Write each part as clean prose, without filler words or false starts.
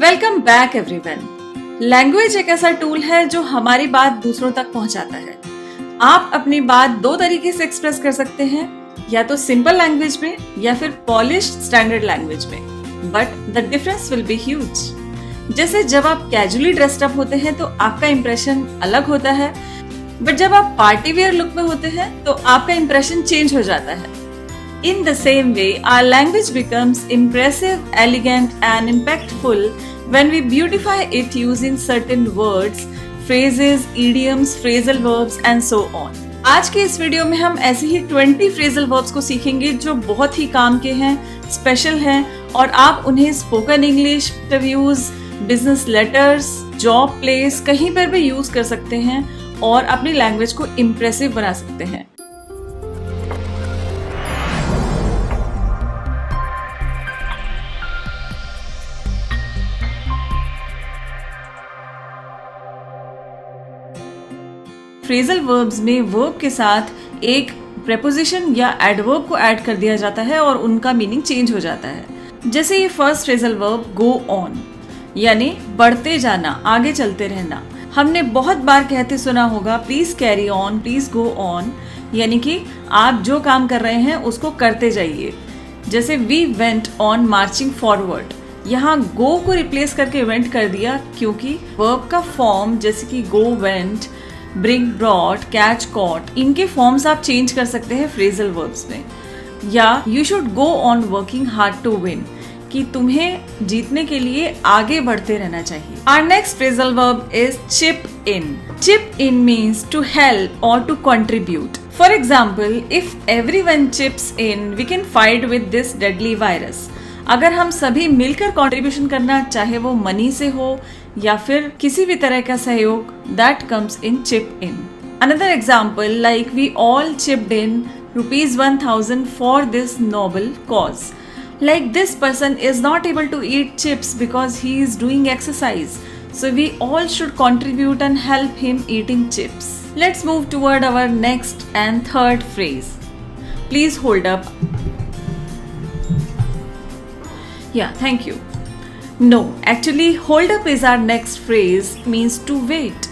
Welcome back everyone. Language एक ऐसा tool है जो हमारी बात दूसरों तक पहुंचाता है। आप अपनी बात दो तरीके से एक्सप्रेस कर सकते हैं, या तो सिंपल लैंग्वेज में या फिर पॉलिश्ड स्टैंडर्ड लैंग्वेज में, but the difference will be huge. जैसे जब आप कैजुअली ड्रेस्ड अप होते हैं तो आपका इंप्रेशन अलग होता है, बट जब आप पार्टी वेयर लुक में होते हैं तो आपका इंप्रेशन चेंज हो जाता है। In the same way, our language becomes impressive, elegant and impactful when we beautify it using certain words, phrases, idioms, phrasal verbs and so on. आज के इस वीडियो में हम ऐसे ही 20 phrasal verbs को सीखेंगे जो बहुत ही काम के हैं, स्पेशल हैं और आप उन्हें spoken English, interviews, business letters, job place कहीं पर भी यूज कर सकते हैं और अपनी लैंग्वेज को इम्प्रेसिव बना सकते हैं। फ्रेजल वर्ब्स में वर्ब के साथ एक प्रेपोजिशन या एडवर्ब को ऐड कर दिया जाता है और उनका मीनिंग चेंज हो जाता है। जैसे ये first phrasal verb go on, यानी बढ़ते जाना, आगे चलते रहना। हमने बहुत बार कहते सुना होगा please carry on, please go on, यानी कि आप जो काम कर रहे हैं उसको करते जाइए। जैसे we went on marching forward, यहाँ गो को रिप्लेस करके वेंट कर दिया क्योंकि वर्ब का फॉर्म जैसे कि go went, bring brought, catch caught, इनके फॉर्म्स आप चेंज कर सकते हैं फ्रेजल वर्ब्स में। या you should go on working hard to win, कि तुम्हें जीतने के लिए आगे बढ़ते रहना चाहिए। Our next phrasal verb is chip in. Chip in means to help और to contribute. For example, if everyone chips in we can fight with this deadly virus. अगर हम सभी मिलकर कंट्रीब्यूशन करना, चाहे वो मनी से हो या फिर किसी भी तरह का सहयोग, that comes in chip in. Another example, like we all chipped in ₹1000 for this noble cause. Like this person is not able to eat chips because he is doing exercise. So we all should contribute and help him eating chips. Let's move toward our next and third phrase. Please hold up. Yeah, thank you. No, actually hold up is our next phrase, means to wait.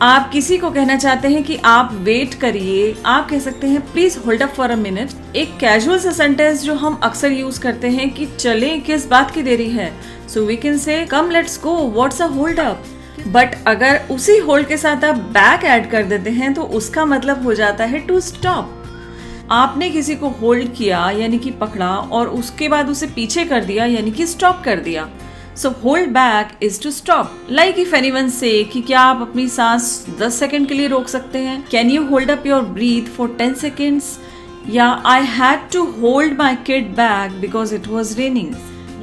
आप किसी को कहना चाहते हैं कि आप wait करिए, आप कह सकते हैं please hold up for a minute. एक कैजुअल सा सेंटेंस जो हम अक्सर यूज करते हैं कि चले, किस बात की देरी है, सो we can say come let's go, what's a hold up. But अगर उसी होल्ड के साथ आप बैक ऐड कर देते हैं तो उसका मतलब हो जाता है टू स्टॉप। आपने किसी को होल्ड किया यानी कि पकड़ा और उसके बाद उसे पीछे कर दिया यानी कि स्टॉप कर दिया। So hold back is to stop. Like if anyone say कि क्या आप अपनी सांस 10 सेकंड के लिए रोक सकते हैं? Can you hold up your breath for 10 seconds? या I had to hold my kid back because it was raining.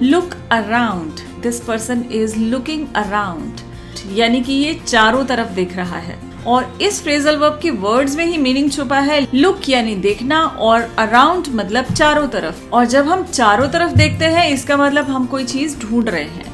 Look around. This person is looking around. यानी कि ये चारों तरफ देख रहा है। और इस फ्रेजल वर्ब के वर्ड्स में ही मीनिंग छुपा है। लुक यानी देखना और अराउंड मतलब चारों तरफ। और जब हम चारों तरफ देखते हैं इसका मतलब हम कोई चीज ढूंढ रहे हैं।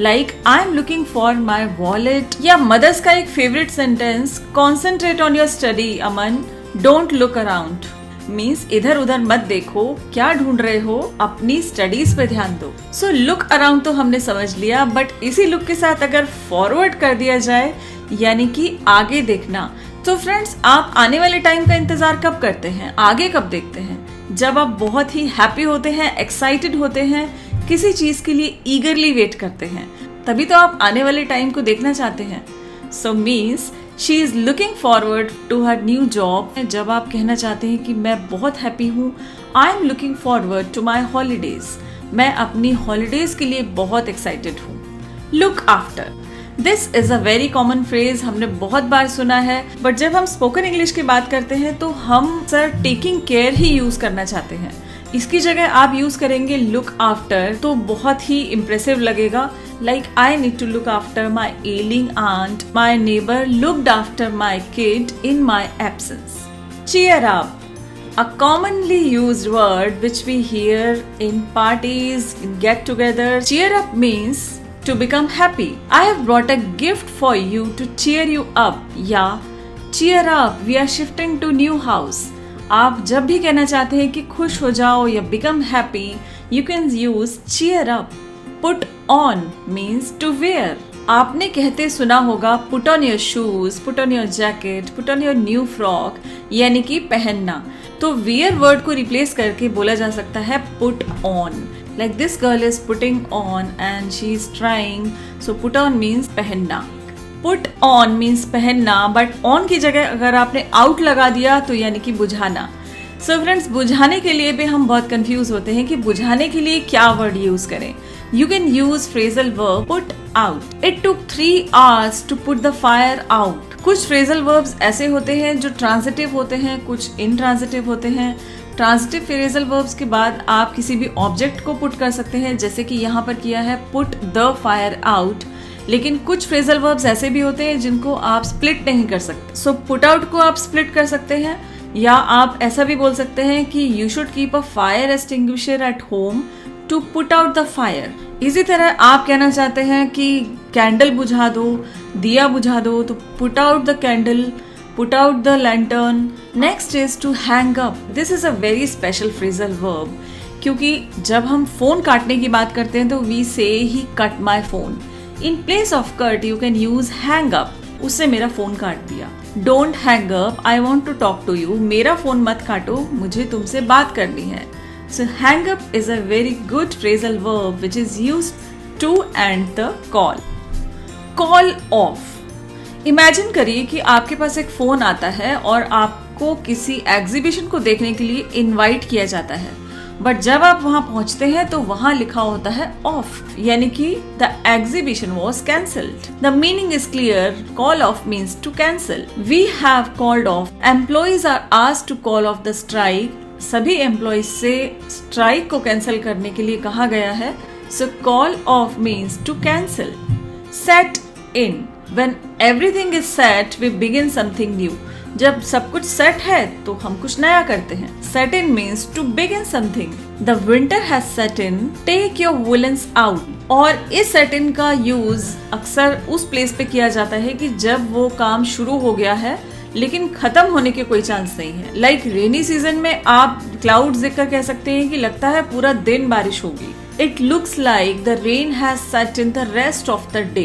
Like I am looking for my wallet. या मदर्स का एक favourite sentence, concentrate on your study Aman, don't look around, means इधर उधर मत देखो, क्या ढूंढ रहे हो, अपनी स्टडीज पे ध्यान दो। सो लुक अराउंड तो हमने समझ लिया, बट इसी लुक के साथ अगर फॉरवर्ड कर दिया जाए यानी कि आगे देखना, तो फ्रेंड्स आप आने वाले टाइम का इंतजार कब करते हैं, आगे कब देखते हैं? जब आप बहुत ही हैप्पी होते हैं, एक्साइटेड होते हैं, किसी चीज के लिए ईगरली वेट करते हैं, तभी तो आप आने वाले टाइम को देखना चाहते हैं। So means she is looking forward to her new job. जब आप कहना चाहते हैं कि मैं बहुत हैप्पी हूँ, I am looking forward to my holidays, मैं अपनी हॉलीडेज के लिए बहुत एक्साइटेड हूँ। Look after, this is a very common phrase, हमने बहुत बार सुना है, बट जब हम स्पोकन इंग्लिश की बात करते हैं तो हम सर टेकिंग केयर ही यूज करना चाहते हैं। इसकी जगह आप यूज करेंगे लुक आफ्टर तो बहुत ही इम्प्रेसिव लगेगा। Like I need to look after my ailing aunt, my neighbour looked after my kid in my absence. Cheer up, a commonly used word which we hear in parties, in get together. Cheer up means to become happy. I have brought a gift for you to cheer you up. या cheer up, we are shifting to new house. आप जब भी कहना चाहते हैं कि खुश हो जाओ या become happy, you can use cheer up. Put on means to wear. आपने कहते सुना होगा put on your shoes, put on your jacket, put on your new frock, यानी कि पहनना। तो वेयर वर्ड को रिप्लेस करके बोला जा सकता है put on. Like this girl is putting on and she is trying, so put on means पहनना। पुट ऑन मीन्स पहनना, बट ऑन की जगह अगर आपने आउट लगा दिया तो यानी कि बुझाना। सो फ्रेंड्स, बुझाने के लिए भी हम बहुत कंफ्यूज होते हैं कि बुझाने के लिए क्या वर्ड यूज करें। You can use phrasal verb put out. It took 3 hours to put the fire out. कुछ फ्रेजल वर्ब्स ऐसे होते हैं जो ट्रांजिटिव होते हैं, कुछ इनट्रांजिटिव होते हैं। ट्रांजिटिव फ्रेजल वर्ब्स के बाद आप किसी भी ऑब्जेक्ट को पुट कर सकते हैं, जैसे कि यहाँ पर किया है पुट द फायर आउट। लेकिन कुछ फ्रेजल वर्ब्स ऐसे भी होते हैं जिनको आप स्प्लिट नहीं कर सकते। सो पुट आउट को आप स्प्लिट कर सकते हैं, या आप ऐसा भी बोल सकते हैं कि you should keep a fire extinguisher at home to put out the fire. इसी तरह आप कहना चाहते हैं कि कैंडल बुझा दो, दिया बुझा दो, तो put out the candle, put out the lantern. Next is to hang up. This is a very special phrasal verb, क्योंकि जब हम फोन काटने की बात करते हैं तो we say he cut my phone. In place of cut you can use hang up. उससे मेरा फोन काट दिया। Don't hang up, I want to talk to you. मेरा फोन मत काटो, मुझे तुमसे बात करनी है। So hang up is a very good phrasal verb which is used to end the call. Call off. Imagine करिए कि आपके पास एक फोन आता है और आपको किसी एग्जीबिशन को देखने के लिए इनवाइट किया जाता है, बट जब आप वहां पहुंचते हैं तो वहां लिखा होता है ऑफ, यानी कि the exhibition was cancelled. The meaning is clear. Call off means to cancel. We have called off. Employees are asked to call off the strike. सभी एम्प्लॉइज से स्ट्राइक को कैंसिल करने के लिए कहा गया है। So call off means to cancel. Set in. When everything is set we begin something new. जब सब कुछ सेट है तो हम कुछ नया करते हैं। Set in means to begin something. The winter has set in, take your woollens out. और इस सेट इन का यूज अक्सर उस प्लेस पे किया जाता है कि जब वो काम शुरू हो गया है लेकिन खत्म होने के कोई चांस नहीं है। लाइक रेनी सीजन में आप क्लाउड्स देखकर कह सकते हैं कि लगता है पूरा दिन बारिश होगी। It looks like the rain has set in the rest of the day.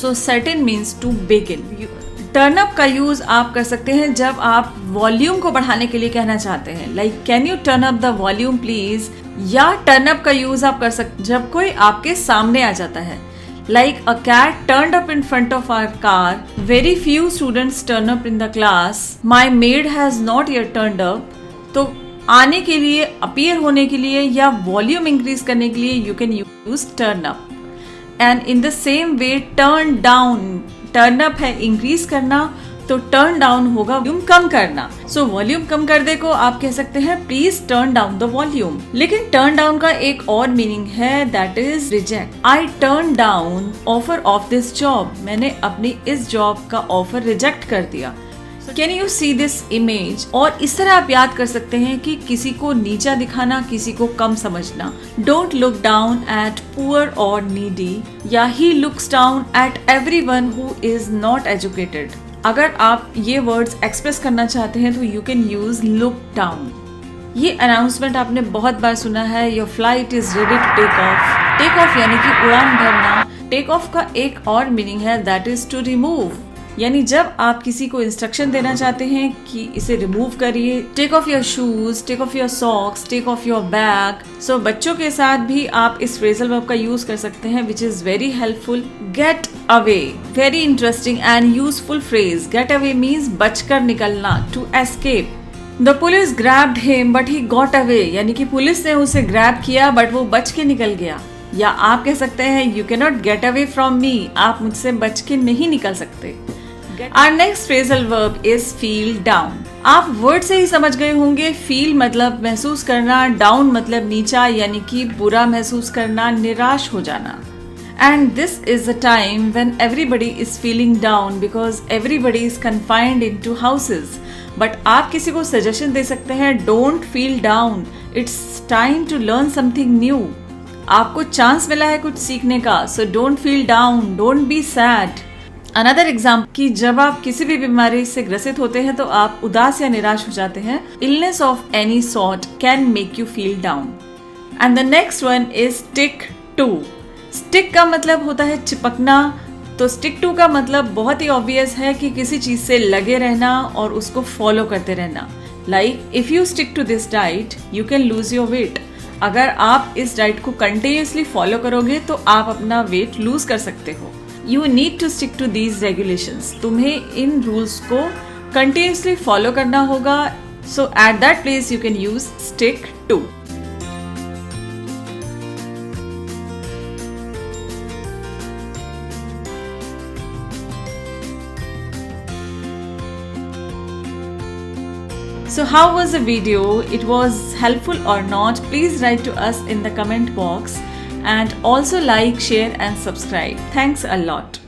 So set in means to begin. Turn up का यूज आप कर सकते हैं जब आप वॉल्यूम को बढ़ाने के लिए कहना चाहते हैं। Like can U turn up the volume please. या टर्न अप का यूज आप कर सकते जब कोई आपके सामने आ जाता है। Like a cat turned up in front of our car. Very few students turn up in the class. My maid has not yet turned up. तो आने के लिए, अपीयर होने के लिए या वॉल्यूम इंक्रीज करने के लिए you can use turn up. And in the same way turn down. Turn up है इंक्रीज करना, तो टर्न डाउन होगा वॉल्यूम कम करना। सो वॉल्यूम कम कर दे को आप कह सकते हैं please turn down the volume. लेकिन टर्न डाउन का एक और मीनिंग है, that is reject. I turn down offer of this job. मैंने अपनी इस जॉब का ऑफर रिजेक्ट कर दिया। Can you see this image. और इस तरह आप याद कर सकते हैं कि किसी को नीचा दिखाना, किसी को कम समझना। Don't look down at poor और नीडी, या he looks down at everyone who is not educated. अगर आप ये वर्ड्स एक्सप्रेस करना चाहते हैं तो you can use look down. ये अनाउंसमेंट आपने बहुत बार सुना है, your flight is ready to take off. Take off यानी कि उड़ान भरना। टेक ऑफ का एक और मीनिंग है, दैट इज टू रिमूव। यानी जब आप किसी को इंस्ट्रक्शन देना चाहते हैं कि इसे रिमूव करिए, take off your shoes, take off your socks, take off your bag. So बच्चों के साथ भी आप इस फ्रेजल वर्ब का यूज कर सकते हैं, which is very helpful. Get away, very interesting and useful phrase. Get away means बचकर निकलना, to escape. The police grabbed him but he got away, यानी कि पुलिस ने उसे ग्रैब किया बट वो बच के निकल गया। या आप कह सकते हैं you can not get away from me, आप मुझसे बच के नहीं निकल सकते। Our next phrasal verb is feel down. आप वर्ड से ही समझ गए होंगे, फील मतलब महसूस करना, डाउन मतलब नीचा, यानी कि बुरा महसूस करना, निराश हो जाना। And this is the time when everybody is feeling down because everybody is confined into houses. But आप किसी को सजेशन दे सकते हैं, don't feel down. It's time to learn something new. आपको चांस मिला है कुछ सीखने का, so don't feel down, don't be sad. Another example कि जब आप किसी भी बीमारी से ग्रसित होते हैं तो आप उदास या निराश हो जाते हैं। Illness of any sort can make you feel down. And the next one is tick two. Stick का मतलब होता है चिपकना, तो स्टिक टू का मतलब बहुत ही ऑब्वियस है कि किसी चीज से लगे रहना और उसको फॉलो करते रहना। Like if you stick to this diet you can lose your weight. अगर आप इस डाइट को कंटिन्यूसली फॉलो करोगे तो आप अपना वेट लूज कर सकते हो। You need to stick to these regulations. तुम्हें इन रूल्स को कंटिन्यूसली फॉलो करना होगा। So at that place you can use stick to. So how was the video? It was helpful or not? Please write to us in the comment box and also like, share and subscribe. Thanks a lot.